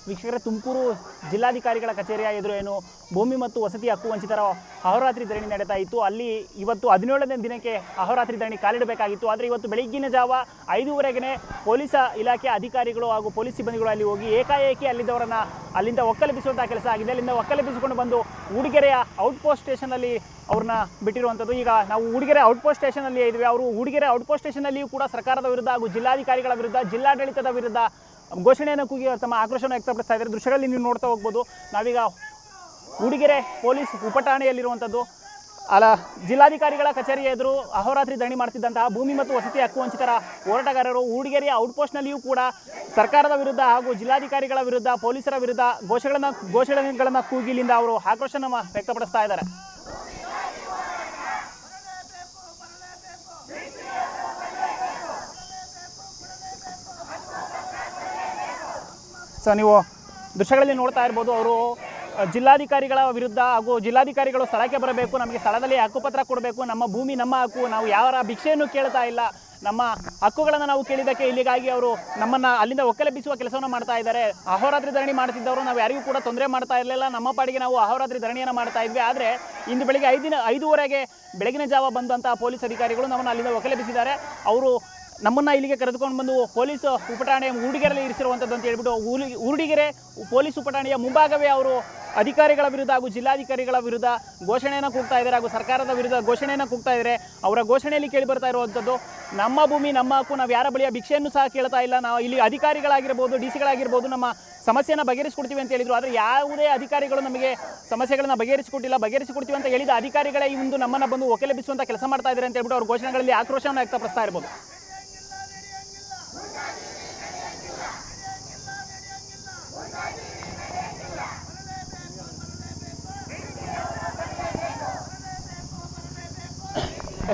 ವೀಕ್ಷಕರೇ, ತುಮಕೂರು ಜಿಲ್ಲಾಧಿಕಾರಿಗಳ ಕಚೇರಿಯ ಎದುರು ಏನು ಭೂಮಿ ಮತ್ತು ವಸತಿ ಹಕ್ಕು ವಂಚಿತರ ಅಹೋರಾತ್ರಿ ಧರಣಿ ನಡೀತಾ ಇತ್ತು. ಅಲ್ಲಿ ಇವತ್ತು 17ನೇ ದಿನಕ್ಕೆ ಅಹೋರಾತ್ರಿ ಧರಣಿ ಕಾಲಿಡಬೇಕಾಗಿತ್ತು. ಆದರೆ ಇವತ್ತು ಬೆಳಗ್ಗಿನ ಜಾವ 5:30ಗೆ ಪೊಲೀಸ್ ಇಲಾಖೆ ಅಧಿಕಾರಿಗಳು ಹಾಗೂ ಪೊಲೀಸ್ ಸಿಬ್ಬಂದಿಗಳು ಅಲ್ಲಿ ಹೋಗಿ ಏಕಾಏಕಿ ಅಲ್ಲಿಂದ ಒಕ್ಕಲೆಬ್ಬಿಸುವಂತಹ ಕೆಲಸ ಆಗಿದೆ. ಅಲ್ಲಿಂದ ಒಕ್ಕಲೆಬ್ಬಿಸಿಕೊಂಡು ಬಂದು ಊಡಿಗೆರೆಯ ಔಟ್ಪೋಸ್ಟ್ ಸ್ಟೇಷನಲ್ಲಿ ಅವ್ರನ್ನ ಬಿಟ್ಟಿರುವಂಥದ್ದು. ಈಗ ನಾವು ಊಡಿಗೆರೆ ಔಟ್ಪೋಸ್ಟ್ ಸ್ಟೇಷನಲ್ಲಿ ಇದ್ವಿ. ಅವರು ಊಡಿಗೆರೆ ಔಟ್ಪೋಸ್ಟ್ ಸ್ಟೇಷನ್ನಲ್ಲಿಯೂ ಕೂಡ ಸರ್ಕಾರದ ವಿರುದ್ಧ ಹಾಗೂ ಜಿಲ್ಲಾಧಿಕಾರಿಗಳ ವಿರುದ್ಧ, ಜಿಲ್ಲಾಡಳಿತದ ವಿರುದ್ಧ ಘೋಷಣೆಯನ್ನು ಕೂಗಿ ತಮ್ಮ ಆಕ್ರೋಶವನ್ನು ವ್ಯಕ್ತಪಡಿಸ್ತಾ ಇದ್ದಾರೆ. ದೃಶ್ಯಗಳಲ್ಲಿ ನೀವು ನೋಡ್ತಾ ಹೋಗ್ಬೋದು. ನಾವೀಗ ಊಡಿಗೆರೆ ಪೊಲೀಸ್ ಉಪಠಾಣೆಯಲ್ಲಿರುವಂಥದ್ದು. ಜಿಲ್ಲಾಧಿಕಾರಿಗಳ ಕಚೇರಿಯ ಎದುರು ಅಹೋರಾತ್ರಿ ಧರಣಿ ಮಾಡ್ತಿದ್ದಂತಹ ಭೂಮಿ ಮತ್ತು ವಸತಿ ಹಕ್ಕು ವಂಚಿತರ ಹೋರಾಟಗಾರರು ಊಡಿಗೆರೆಯ ಔಟ್ಪೋಸ್ಟ್ನಲ್ಲಿಯೂ ಕೂಡ ಸರ್ಕಾರದ ವಿರುದ್ಧ ಹಾಗೂ ಜಿಲ್ಲಾಧಿಕಾರಿಗಳ ವಿರುದ್ಧ, ಪೊಲೀಸರ ವಿರುದ್ಧ ಘೋಷಣೆಗಳನ್ನು ಕೂಗಿ ಇಲ್ಲಿಂದ ಅವರು ಆಕ್ರೋಶನ ವ್ಯಕ್ತಪಡಿಸ್ತಾ ಇದ್ದಾರೆ. ಸೊ ನೀವು ದೃಶ್ಯಗಳಲ್ಲಿ ನೋಡ್ತಾ ಇರ್ಬೋದು. ಅವರು ಜಿಲ್ಲಾಧಿಕಾರಿಗಳ ವಿರುದ್ಧ ಹಾಗೂ ಜಿಲ್ಲಾಧಿಕಾರಿಗಳು ಸ್ಥಳಕ್ಕೆ ಬರಬೇಕು, ನಮಗೆ ಸ್ಥಳದಲ್ಲಿ ಹಕ್ಕುಪತ್ರ ಕೊಡಬೇಕು, ನಮ್ಮ ಭೂಮಿ ನಮ್ಮ ಹಕ್ಕು, ನಾವು ಯಾರ ಭಿಕ್ಷೆಯನ್ನು ಕೇಳ್ತಾ ಇಲ್ಲ, ನಮ್ಮ ಹಕ್ಕುಗಳನ್ನು ನಾವು ಕೇಳಿದ್ದಕ್ಕೆ ಇಲ್ಲಿಗಾಗಿ ಅವರು ನಮ್ಮನ್ನು ಅಲ್ಲಿಂದ ಒಕ್ಕಲೆಬ್ಬಿಸುವ ಕೆಲಸವನ್ನು ಮಾಡ್ತಾ ಇದ್ದಾರೆ. ಅಹೋರಾತ್ರಿ ಧರಣಿ ಮಾಡ್ತಿದ್ದವರು ನಾವು ಯಾರಿಗೂ ಕೂಡ ತೊಂದರೆ ಮಾಡ್ತಾ ಇರಲಿಲ್ಲ, ನಮ್ಮ ಪಾಡಿಗೆ ನಾವು ಅಹೋರಾತ್ರಿ ಧರಣಿಯನ್ನು ಮಾಡ್ತಾ ಇದ್ವಿ. ಆದರೆ ಇಂದು ಬೆಳಿಗ್ಗೆ 5:30ಗೆ ಬೆಳಗಿನ ಜಾವ ಬಂದಂತಹ ಪೊಲೀಸ್ ಅಧಿಕಾರಿಗಳು ನಮ್ಮನ್ನು ಅಲ್ಲಿಂದ ಒಕ್ಕಲೆಬ್ಬಿಸಿದ್ದಾರೆ. ಅವರು ನಮ್ಮನ್ನು ಇಲ್ಲಿಗೆ ಕರೆದುಕೊಂಡು ಬಂದು ಪೊಲೀಸ್ ಉಪಠಾಣೆಯ ಊಡಿಗೆರೆಯಲ್ಲಿ ಇರಿಸಿರುವಂಥದ್ದು ಅಂತ ಹೇಳ್ಬಿಟ್ಟು ಊಡಿಗೆರೆ ಪೊಲೀಸ್ ಉಪಠಾಣೆಯ ಮುಂಭಾಗವೇ ಅವರು ಅಧಿಕಾರಿಗಳ ವಿರುದ್ಧ ಹಾಗೂ ಜಿಲ್ಲಾಧಿಕಾರಿಗಳ ವಿರುದ್ಧ ಘೋಷಣೆಯನ್ನು ಕೂಗ್ತಾ ಇದ್ದಾರೆ ಹಾಗೂ ಸರ್ಕಾರದ ವಿರುದ್ಧ ಘೋಷಣೆಯನ್ನು ಕೂಗ್ತಾ ಇದ್ದಾರೆ. ಅವರ ಘೋಷಣೆಯಲ್ಲಿ ಕೇಳಿ ಬರ್ತಾ ಇರುವಂಥದ್ದು, ನಮ್ಮ ಭೂಮಿ ನಮ್ಮ ಹಕ್ಕು, ನಾವು ಯಾರ ಬಳಿಯ ಭಿಕ್ಷೆಯನ್ನು ಸಹ ಕೇಳ್ತಾ ಇಲ್ಲ, ನಾವು ಇಲ್ಲಿ ಅಧಿಕಾರಿಗಳಾಗಿರ್ಬೋದು, ಡಿ ಸಿಗಳಾಗಿರ್ಬೋದು ನಮ್ಮ ಸಮಸ್ಯೆಯನ್ನು ಬಗೆಹರಿಸಿಕೊಡ್ತೀವಿ ಅಂತ ಹೇಳಿದರು. ಆದರೆ ಯಾವುದೇ ಅಧಿಕಾರಿಗಳು ನಮಗೆ ಸಮಸ್ಯೆಗಳನ್ನು ಬಗೆಹರಿಸಿಕೊಡ್ತೀವಿ ಅಂತ ಹೇಳಿದ ಅಧಿಕಾರಿಗಳೇ ಈ ಒಂದು ನಮ್ಮನ್ನು ಬಂದು ಒಕ್ಕಲೆಬ್ಬಿಸುವಂಥ ಕೆಲಸ ಮಾಡ್ತಾ ಇದ್ದಾರೆ ಅಂತ ಹೇಳ್ಬಿಟ್ಟು ಅವ್ರ ಘೋಷಣೆಗಳಲ್ಲಿ ಆಕ್ರೋಶವನ್ನು ವ್ಯಕ್ತಪಡಿಸ್ತಾ ಇರ್ಬೋದು.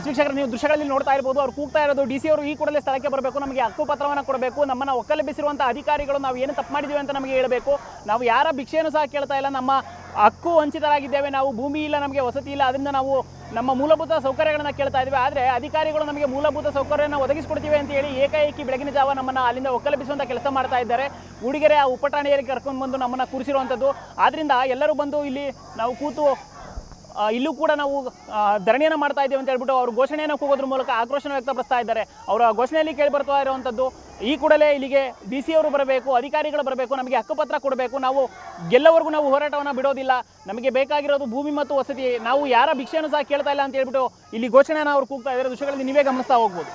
ವೀಕ್ಷಕರು, ನೀವು ದೃಶ್ಯಗಳಲ್ಲಿ ನೋಡ್ತಾ ಇರ್ಬೋದು. ಅವ್ರು ಕೂಗ್ತಾ ಇರೋದು, ಡಿ ಸಿ ಅವರು ಈ ಕೂಡಲೇ ಸ್ಥಳಕ್ಕೆ ಬರಬೇಕು, ನಮಗೆ ಹಕ್ಕುಪತ್ರವನ್ನು ಕೊಡಬೇಕು, ನಮ್ಮನ್ನು ಒಕ್ಕಲೆಬ್ಬಿಸಿರುವಂಥ ಅಧಿಕಾರಿಗಳು ನಾವು ಏನು ತಪ್ಪು ಮಾಡಿದ್ದೀವಿ ಅಂತ ನಮಗೆ ಹೇಳಬೇಕು, ನಾವು ಯಾರ ಭಿಕ್ಷೆಯನ್ನು ಸಹ ಕೇಳ್ತಾ ಇಲ್ಲ, ನಮ್ಮ ಹಕ್ಕು ವಂಚಿತರಾಗಿದ್ದೇವೆ, ನಾವು ಭೂಮಿ ಇಲ್ಲ, ನಮಗೆ ವಸತಿ ಇಲ್ಲ, ಅದರಿಂದ ನಾವು ನಮ್ಮ ಮೂಲಭೂತ ಸೌಕರ್ಯಗಳನ್ನು ಕೇಳ್ತಾ ಇದ್ದೀವಿ. ಆದರೆ ಅಧಿಕಾರಿಗಳು ನಮಗೆ ಮೂಲಭೂತ ಸೌಕರ್ಯವನ್ನು ಒದಗಿಸಿಕೊಡ್ತೀವಿ ಅಂತ ಹೇಳಿ ಏಕಾಏಕಿ ಬೆಳಗಿನ ಜಾವ ನಮ್ಮನ್ನು ಅಲ್ಲಿಂದ ಒಕ್ಕಲೆಬ್ಬಿಸುವಂಥ ಕೆಲಸ ಮಾಡ್ತಾ ಇದ್ದಾರೆ. ಊಡಿಗೆರೆ ಆ ಉಪಠಾಣೆಯಲ್ಲಿ ಕರ್ಕೊಂಡು ಬಂದು ನಮ್ಮನ್ನು ಕೂರಿಸಿರುವಂಥದ್ದು. ಆದ್ದರಿಂದ ಎಲ್ಲರೂ ಬಂದು ಇಲ್ಲಿ ನಾವು ಕೂತು ಇಲ್ಲೂ ಕೂಡ ನಾವು ಧರಣಿಯನ್ನು ಮಾಡ್ತಾ ಇದ್ದೇವೆ ಅಂತ ಹೇಳ್ಬಿಟ್ಟು ಅವರು ಘೋಷಣೆಯನ್ನು ಕೂಗೋದ್ರ ಮೂಲಕ ಆಕ್ರೋಶನ ವ್ಯಕ್ತಪಡಿಸ್ತಾ ಇದ್ದಾರೆ. ಅವರ ಘೋಷಣೆಯಲ್ಲಿ ಕೇಳಿ ಬರ್ತಾ ಇರುವಂಥದ್ದು, ಈ ಕೂಡಲೇ ಇಲ್ಲಿಗೆ ಡಿ ಸಿ ಅವರು ಬರಬೇಕು, ಅಧಿಕಾರಿಗಳು ಬರಬೇಕು, ನಮಗೆ ಹಕ್ಕುಪತ್ರ ಕೊಡಬೇಕು, ನಾವು ಗೆಲ್ಲವರೆಗೂ ನಾವು ಹೋರಾಟವನ್ನು ಬಿಡೋದಿಲ್ಲ, ನಮಗೆ ಬೇಕಾಗಿರೋದು ಭೂಮಿ ಮತ್ತು ವಸತಿ, ನಾವು ಯಾರ ಭಿಕ್ಷೆಯನ್ನು ಸಹ ಕೇಳ್ತಾ ಇಲ್ಲ ಅಂತ ಹೇಳ್ಬಿಟ್ಟು ಇಲ್ಲಿ ಘೋಷಣೆಯನ್ನು ಅವರು ಕೂಗ್ತಾ ಇದ್ದಾರೆ. ದೃಶ್ಯಗಳಲ್ಲಿ ನೀವೇ ಗಮನಿಸ್ತಾ ಹೋಗ್ಬೋದು.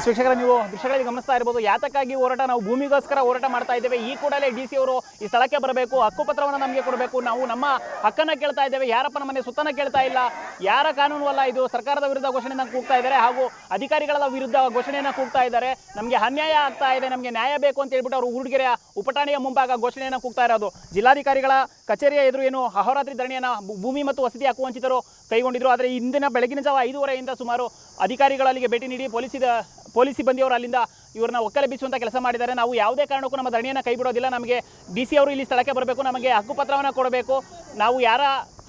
ವೀಕ್ಷಕರ, ನೀವು ದೃಶ್ಯಗಳಲ್ಲಿ ಗಮನಿಸ್ತಾ ಇರ್ಬೋದು. ಯಾತಕ್ಕಾಗಿ ಹೋರಾಟ? ನಾವು ಭೂಮಿಗೋಸ್ಕರ ಹೋರಾಟ ಮಾಡ್ತಾ ಇದ್ದೇವೆ. ಈ ಕೂಡಲೇ ಡಿ ಸಿ ಅವರು ಈ ಸ್ಥಳಕ್ಕೆ ಬರಬೇಕು, ಹಕ್ಕುಪತ್ರವನ್ನು ನಮಗೆ ಕೊಡಬೇಕು, ನಾವು ನಮ್ಮ ಹಕ್ಕನ್ನು ಕೇಳ್ತಾ ಇದ್ದೇವೆ, ಯಾರಪ್ಪ ನಮ್ಮನೆ ಸುತ್ತನ ಕೇಳ್ತಾ ಇಲ್ಲ, ಯಾರ ಕಾನೂನು ಅಲ್ಲ ಇದು, ಸರ್ಕಾರದ ವಿರುದ್ಧ ಘೋಷಣೆಯನ್ನು ಕೂಗ್ತಾ ಇದ್ದಾರೆ ಹಾಗೂ ಅಧಿಕಾರಿಗಳ ವಿರುದ್ಧ ಘೋಷಣೆಯನ್ನು ಕೂಗ್ತಾ ಇದ್ದಾರೆ. ನಮಗೆ ಅನ್ಯಾಯ ಆಗ್ತಾ ಇದೆ, ನಮಗೆ ನ್ಯಾಯ ಬೇಕು ಅಂತ ಹೇಳ್ಬಿಟ್ಟು ಅವರು ಊಡಿಗೆರೆಯ ಉಪಠಾಣೆಯ ಮುಂಭಾಗ ಘೋಷಣೆಯನ್ನು ಕೂಗ್ತಾ ಇರೋದು. ಜಿಲ್ಲಾಧಿಕಾರಿಗಳ ಕಚೇರಿಯ ಎದುರು ಏನು ಅಹೋರಾತ್ರಿ ಧರಣಿಯನ್ನು ಭೂಮಿ ಮತ್ತು ವಸತಿ ಹಕ್ಕು ವಂಚಿತರು ಕೈಗೊಂಡಿದ್ರು. ಆದರೆ ಇಂದಿನ ಬೆಳಗಿನ ಜಾವ 5:30ಯಿಂದ ಸುಮಾರು ಅಧಿಕಾರಿಗಳು ಅಲ್ಲಿಗೆ ಭೇಟಿ ನೀಡಿ ಪೊಲೀಸ್ ಸಿಬ್ಬಂದಿಯವರು ಅಲ್ಲಿಂದ ಇವ್ರನ್ನ ಒಕ್ಕಲೆಬ್ಬಿಸುವಂಥ ಕೆಲಸ ಮಾಡಿದ್ದಾರೆ. ನಾವು ಯಾವುದೇ ಕಾರಣಕ್ಕೂ ನಮ್ಮ ಧರಣಿಯನ್ನು ಕೈ ಬಿಡೋದಿಲ್ಲ, ನಮಗೆ ಡಿ ಸಿ ಅವರು ಇಲ್ಲಿ ಸ್ಥಳಕ್ಕೆ ಬರಬೇಕು, ನಮಗೆ ಹಕ್ಕುಪತ್ರವನ್ನು ಕೊಡಬೇಕು, ನಾವು ಯಾರ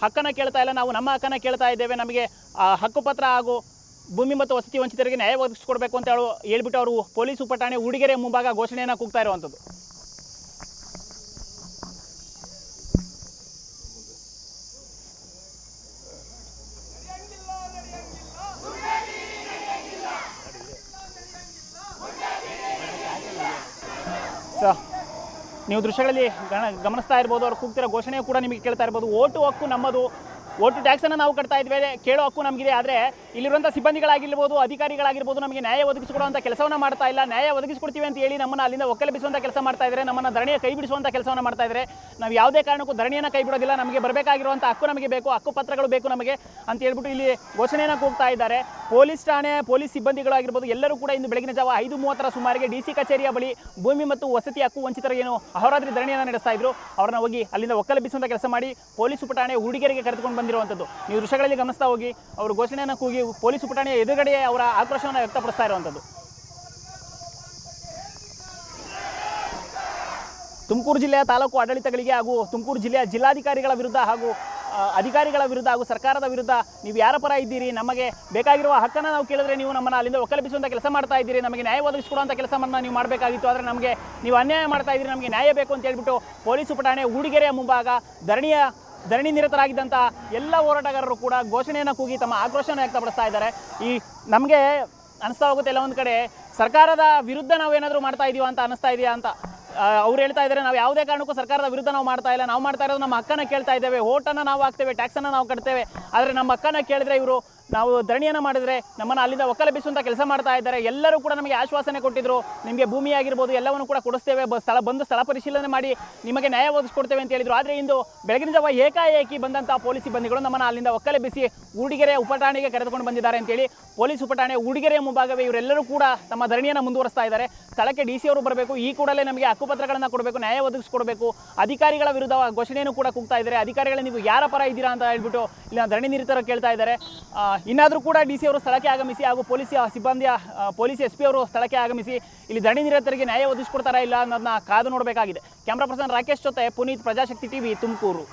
ಹಕ್ಕನ್ನು ಕೇಳ್ತಾ ಇಲ್ಲ, ನಾವು ನಮ್ಮ ಹಕ್ಕನ್ನು ಕೇಳ್ತಾ ಇದ್ದೇವೆ, ನಮಗೆ ಹಕ್ಕುಪತ್ರ ಹಾಗೂ ಭೂಮಿ ಮತ್ತು ವಸತಿ ವಂಚಿತರಿಗೆ ನ್ಯಾಯ ಒದಗಿಸಿಕೊಡ್ಬೇಕು ಅಂತ ಹೇಳ್ಬಿಟ್ಟು ಅವರು ಪೊಲೀಸ್ ಉಪಠಾಣೆ ಊಡಿಗೆರೆ ಮುಂಭಾಗ ಘೋಷಣೆಯನ್ನು ಕೂಗ್ತಾ ಇರುವಂಥದ್ದು. ನೀವು ದೃಶ್ಯಗಳಲ್ಲಿ ಗಮನಿಸ್ತಾ ಇರ್ಬೋದು. ಅವ್ರು ಕೂಗ್ತಿರೋ ಘೋಷಣೆ ಕೂಡ ನಿಮಗೆ ಕೇಳ್ತಾ ಇರ್ಬೋದು. ಓಟು ಹಕ್ಕು ನಮ್ಮದು, ಓಟು ಟ್ಯಾಕ್ಸನ್ನು ನಾವು ಕಟ್ತಾ ಇದ್ವಿ, ಕೇಳೋ ಹಕ್ಕು ನಮಗಿದೆ. ಆದರೆ ಇಲ್ಲಿರುವಂಥ ಸಿಬ್ಬಂದಿಗಳಾಗಿರ್ಬೋದು, ಅಧಿಕಾರಿಗಳಾಗಿರ್ಬೋದು ನಮಗೆ ನ್ಯಾಯ ಒದಗಿಸಿಕೊಡುವಂಥ ಕೆಲಸವನ್ನು ಮಾಡ್ತಾ ಇಲ್ಲ. ನ್ಯಾಯ ಒದಗಿಸಿಕೊಡ್ತೀವಿ ಅಂತ ಹೇಳಿ ನಮ್ಮನ್ನು ಅಲ್ಲಿಂದ ಒಕ್ಕಲೆಬ್ಬಿಸುವಂಥ ಕೆಲಸ ಮಾಡ್ತಾ ಇದ್ದಾರೆ, ನಮ್ಮನ್ನು ಧರಣಿಯ ಕೈ ಬಿಡಿಸುವಂಥ ಕೆಲಸವನ್ನು ಮಾಡ್ತಾ ಇದ್ದಾರೆ. ನಾವು ಯಾವುದೇ ಕಾರಣಕ್ಕೂ ಧರಣಿಯನ್ನು ಕೈ ಬಿಡೋದಿಲ್ಲ, ನಮಗೆ ಬರಬೇಕಾಗಿರುವಂಥ ಹಕ್ಕು ನಮಗೆ ಬೇಕು, ಹಕ್ಕುಪತ್ರಗಳು ಬೇಕು ನಮಗೆ ಅಂತ ಹೇಳ್ಬಿಟ್ಟು ಇಲ್ಲಿ ಘೋಷಣೆಯನ್ನು ಕೂಗ್ತಾ ಇದ್ದಾರೆ. ಪೊಲೀಸ್ ಠಾಣೆ ಪೊಲೀಸ್ ಸಿಬ್ಬಂದಿಗಳಾಗಿರ್ಬೋದು ಎಲ್ಲರೂ ಕೂಡ ಇಂದು ಬೆಳಗಿನ ಜಾವ 5:30ರ ಸುಮಾರಿಗೆ ಡಿ ಸಿ ಕಚೇರಿಯ ಬಳಿ ಭೂಮಿ ಮತ್ತು ವಸತಿ ಹಕ್ಕು ವಂಚಿತರಿಗೆ ಅಹೋರಾತ್ರಿ ಧರಣಿಯನ್ನು ನಡೆಸ್ತಾ ಇದ್ರು. ಅವರನ್ನು ಹೋಗಿ ಅಲ್ಲಿಂದ ಒಕ್ಕಲೆಬ್ಬಿಸುವಂಥ ಕೆಲಸ ಮಾಡಿ ಪೊಲೀಸ್ ಉಪಠಾಣೆ ಊಡಿಗೆರೆಗೆ ಕರೆದುಕೊಂಡು ಬಂದಿರುವಂಥದ್ದು. ನೀವು ದೃಶ್ಯಗಳಲ್ಲಿ ಗಮನಿಸ್ತಾ ಹೋಗಿ, ಅವರು ಘೋಷಣೆಯನ್ನು ಕೂಗಿ ಪೊಲೀಸ್ ಪುಟಾಣಿಯ ಎದುರುಗಡೆ ಅವರ ಆಕ್ರೋಶವನ್ನು ವ್ಯಕ್ತಪಡಿಸ್ತಾ ಇರುವಂಥದ್ದು. ತುಮಕೂರು ಜಿಲ್ಲೆಯ ತಾಲೂಕು ಆಡಳಿತಗಳಿಗೆ ಹಾಗೂ ತುಮಕೂರು ಜಿಲ್ಲೆಯ ಜಿಲ್ಲಾಧಿಕಾರಿಗಳ ವಿರುದ್ಧ ಹಾಗೂ ಅಧಿಕಾರಿಗಳ ವಿರುದ್ಧ ಹಾಗೂ ಸರ್ಕಾರದ ವಿರುದ್ಧ ನೀವು ಯಾರ ಪರ ಇದ್ದೀರಿ, ನಮಗೆ ಬೇಕಾಗಿರುವ ಹಕ್ಕನ್ನು ನಾವು ಕೇಳಿದ್ರೆ ನೀವು ನಮ್ಮನ್ನು ಅಲ್ಲಿಂದ ಒಕ್ಕಲೆಬ್ಬಿಸುವಂಥ ಕೆಲಸ ಮಾಡ್ತಾ ಇದ್ದೀರಿ, ನಮಗೆ ನ್ಯಾಯ ಒದಗಿಸಿಕೊಡುವಂಥ ಕೆಲಸವನ್ನು ನೀವು ಮಾಡಬೇಕಾಗಿತ್ತು, ಆದರೆ ನಮಗೆ ನೀವು ಅನ್ಯಾಯ ಮಾಡ್ತಾ ಇದ್ದೀರಿ, ನಮಗೆ ನ್ಯಾಯ ಬೇಕು ಅಂತ ಹೇಳ್ಬಿಟ್ಟು ಪೊಲೀಸ್ ಪುಟಾಣೆ ಊಡಿಗೆರೆಯ ಮುಂಭಾಗ ಧರಣಿ ನಿರತರಾಗಿದ್ದಂಥ ಎಲ್ಲ ಹೋರಾಟಗಾರರು ಕೂಡ ಘೋಷಣೆಯನ್ನು ಕೂಗಿ ತಮ್ಮ ಆಕ್ರೋಶವನ್ನು ವ್ಯಕ್ತಪಡಿಸ್ತಾ ಇದ್ದಾರೆ. ನಮಗೆ ಅನಿಸ್ತಾ ಹೋಗುತ್ತೆ ಎಲ್ಲ ಒಂದು ಕಡೆ ಸರ್ಕಾರದ ವಿರುದ್ಧ ನಾವೇನಾದರೂ ಮಾಡ್ತಾ ಇದೀವ ಅಂತ ಅನಿಸ್ತಾ ಇದೆಯಾ ಅಂತ. ಅವ್ರು ಹೇಳ್ತಾ ಇದ್ದಾರೆ, ನಾವು ಯಾವುದೇ ಕಾರಣಕ್ಕೂ ಸರ್ಕಾರದ ವಿರುದ್ಧ ನಾವು ಮಾಡ್ತಾ ಇಲ್ಲ, ನಾವು ಮಾಡ್ತಾ ಇರೋದು ನಮ್ಮ ಹಕ್ಕನ್ನು ಕೇಳ್ತಾ ಇದ್ದೇವೆ, ಓಟನ್ನು ನಾವು ಹಾಕ್ತೇವೆ, ಟ್ಯಾಕ್ಸನ್ನು ನಾವು ಕಟ್ತೇವೆ, ಆದರೆ ನಮ್ಮ ಹಕ್ಕನ್ನು ಕೇಳಿದ್ರೆ ಇವರು ನಾವು ಧರಣಿಯನ್ನು ಮಾಡಿದರೆ ನಮ್ಮನ್ನು ಅಲ್ಲಿಂದ ಒಕ್ಕಲೆಬ್ಬಿಸುವಂಥ ಕೆಲಸ ಮಾಡ್ತಾ ಇದ್ದಾರೆ. ಎಲ್ಲರೂ ಕೂಡ ನಮಗೆ ಆಶ್ವಾಸನೆ ಕೊಟ್ಟಿದ್ದರು, ನಿಮಗೆ ಭೂಮಿ ಆಗಿರ್ಬೋದು ಎಲ್ಲವನ್ನು ಕೂಡ ಕೊಡಿಸ್ತೇವೆ, ಸ್ಥಳ ಪರಿಶೀಲನೆ ಮಾಡಿ ನಿಮಗೆ ನ್ಯಾಯ ಒದಗಿಸ್ಕೊಡ್ತೇವೆ ಅಂತ ಹೇಳಿದರು. ಆದರೆ ಇಂದು ಬೆಳಗಿನ ಜಾವ ಏಕಾಏಕಿ ಬಂದಂಥ ಪೊಲೀಸ್ ಸಿಬ್ಬಂದಿಗಳು ನಮ್ಮನ್ನು ಅಲ್ಲಿಂದ ಒಕ್ಕಲೆಬ್ಬಿಸಿ ಊಡಿಗೆರೆ ಉಪಠಾಣೆಗೆ ಕರೆದುಕೊಂಡು ಬಂದಿದ್ದಾರೆ ಅಂತೇಳಿ ಪೊಲೀಸ್ ಉಪಠಾಣೆ ಊಡಿಗೆರೆಯ ಮುಂಭಾಗವೇ ಇವರೆಲ್ಲರೂ ಕೂಡ ತಮ್ಮ ಧರಣಿಯನ್ನು ಮುಂದುವರಿಸ್ತಾ ಇದ್ದಾರೆ. ಸ್ಥಳಕ್ಕೆ DC ಅವರು ಬರಬೇಕು, ಈ ಕೂಡಲೇ ನಮಗೆ ಹಕ್ಕುಪತ್ರಗಳನ್ನು ಕೊಡಬೇಕು, ನ್ಯಾಯ ಒದಗಿಸ್ಕೊಡ್ಬೇಕು, ಅಧಿಕಾರಿಗಳ ವಿರುದ್ಧ ಘೋಷಣೆಯನ್ನು ಕೂಡ ಕೂಗ್ತಾ ಇದ್ದಾರೆ. ಅಧಿಕಾರಿಗಳು ನೀವು ಯಾರ ಪರ ಇದ್ದೀರಾ ಅಂತ ಹೇಳ್ಬಿಟ್ಟು ಇಲ್ಲಿ ಧರಣಿ ನಿರತರು ಕೇಳ್ತಾ ಇದ್ದಾರೆ. ಇನ್ನಾದರೂ ಕೂಡ DC ಅವರು ಸ್ಥಳಕ್ಕೆ ಆಗಮಿಸಿ ಹಾಗೂ ಪೊಲೀಸ್ SP ಅವರು ಸ್ಥಳಕ್ಕೆ ಆಗಮಿಸಿ ಇಲ್ಲಿ ಧರಣಿ ನಿರತರಿಗೆ ನ್ಯಾಯ ಒದಗಿಸ್ಕೊಡ್ತಾರಾ ಇಲ್ಲ ಅನ್ನೋದನ್ನ ಕಾದು ನೋಡಬೇಕಾಗಿದೆ. ಕ್ಯಾಮ್ರಾ ಪರ್ಸನ್ ರಾಕೇಶ್ ಜೊತೆ ಪುನೀತ್, ಪ್ರಜಾಶಕ್ತಿ TV, ತುಮಕೂರು.